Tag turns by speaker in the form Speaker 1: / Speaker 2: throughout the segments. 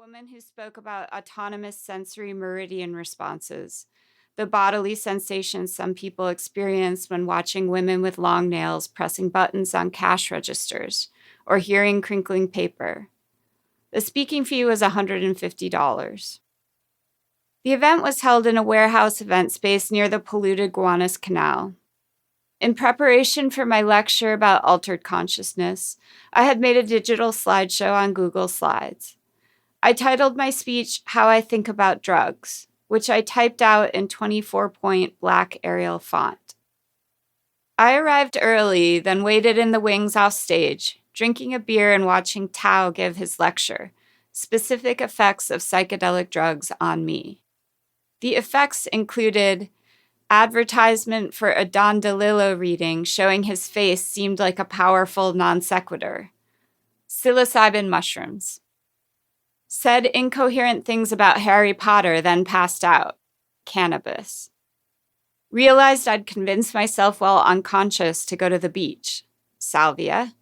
Speaker 1: woman who spoke about autonomous sensory meridian responses, the bodily sensations some people experience when watching women with long nails pressing buttons on cash registers or hearing crinkling paper. The speaking fee was $150. The event was held in a warehouse event space near the polluted Gowanus Canal. In preparation for my lecture about altered consciousness, I had made a digital slideshow on Google Slides. I titled my speech, How I Think About Drugs, which I typed out in 24-point black Arial font. I arrived early, then waited in the wings off stage, drinking a beer and watching Tao give his lecture, Specific Effects of Psychedelic Drugs on Me. The effects included advertisement for a Don DeLillo reading showing his face seemed like a powerful non sequitur. Psilocybin mushrooms. Said incoherent things about Harry Potter, then passed out. Cannabis. Realized I'd convinced myself while unconscious to go to the beach. Salvia.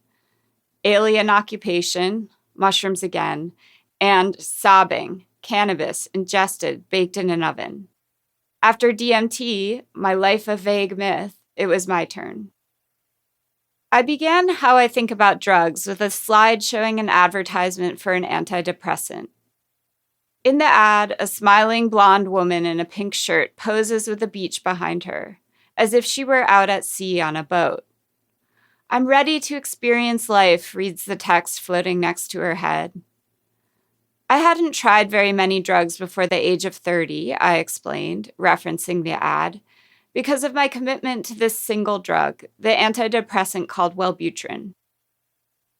Speaker 1: Alien occupation. Mushrooms again. And sobbing. Cannabis ingested, baked in an oven. After DMT, my life a vague myth, it was my turn. I began How I Think About Drugs with a slide showing an advertisement for an antidepressant. In the ad, a smiling blonde woman in a pink shirt poses with a beach behind her, as if she were out at sea on a boat. I'm ready to experience life, reads the text floating next to her head. I hadn't tried very many drugs before the age of 30, I explained, referencing the ad, because of my commitment to this single drug, the antidepressant called Wellbutrin.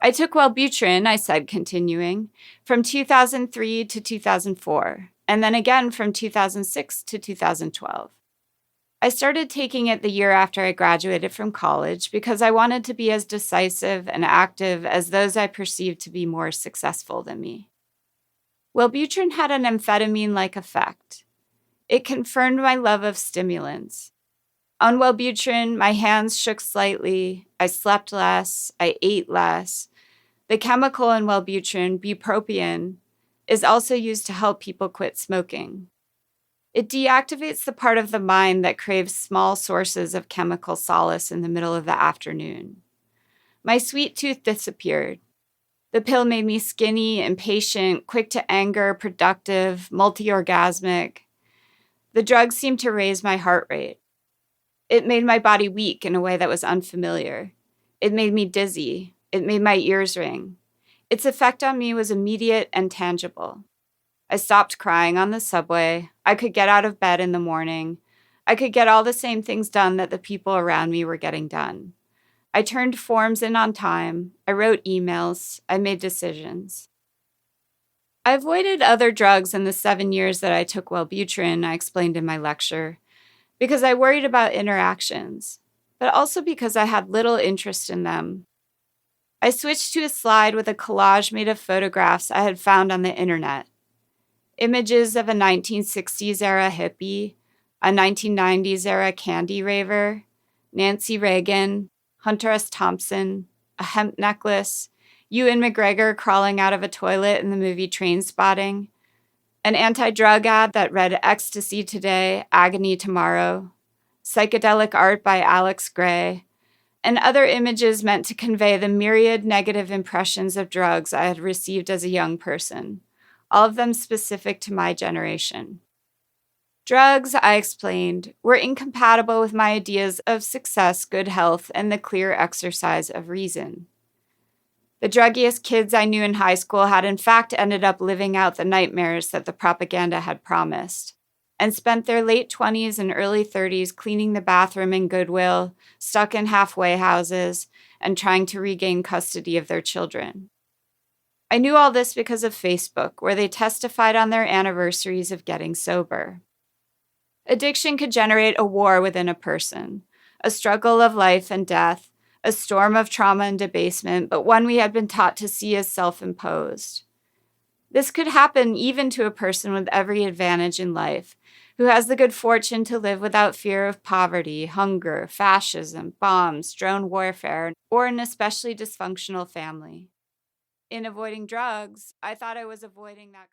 Speaker 1: I took Wellbutrin, I said, continuing, from 2003 to 2004, and then again from 2006 to 2012. I started taking it the year after I graduated from college because I wanted to be as decisive and active as those I perceived to be more successful than me. Wellbutrin had an amphetamine-like effect. It confirmed my love of stimulants. On Wellbutrin, my hands shook slightly, I slept less, I ate less. The chemical in Wellbutrin, bupropion, is also used to help people quit smoking. It deactivates the part of the mind that craves small sources of chemical solace in the middle of the afternoon. My sweet tooth disappeared. The pill made me skinny, impatient, quick to anger, productive, multi-orgasmic. The drug seemed to raise my heart rate. It made my body weak in a way that was unfamiliar. It made me dizzy. It made my ears ring. Its effect on me was immediate and tangible. I stopped crying on the subway. I could get out of bed in the morning. I could get all the same things done that the people around me were getting done. I turned forms in on time. I wrote emails. I made decisions. I avoided other drugs in the 7 years that I took Wellbutrin, I explained in my lecture, because I worried about interactions, but also because I had little interest in them. I switched to a slide with a collage made of photographs I had found on the internet. Images of a 1960s-era hippie, a 1990s-era candy raver, Nancy Reagan, Hunter S. Thompson, a hemp necklace, Ewan McGregor crawling out of a toilet in the movie Trainspotting, an anti-drug ad that read Ecstasy Today, Agony Tomorrow, psychedelic art by Alex Gray, and other images meant to convey the myriad negative impressions of drugs I had received as a young person, all of them specific to my generation. Drugs, I explained, were incompatible with my ideas of success, good health, and the clear exercise of reason. The druggiest kids I knew in high school had in fact ended up living out the nightmares that the propaganda had promised, and spent their late 20s and early 30s cleaning the bathroom in Goodwill, stuck in halfway houses, and trying to regain custody of their children. I knew all this because of Facebook, where they testified on their anniversaries of getting sober. Addiction could generate a war within a person, a struggle of life and death, a storm of trauma and debasement, but one we had been taught to see as self-imposed. This could happen even to a person with every advantage in life, who has the good fortune to live without fear of poverty, hunger, fascism, bombs, drone warfare, or an especially dysfunctional family. In avoiding drugs, I thought I was avoiding that.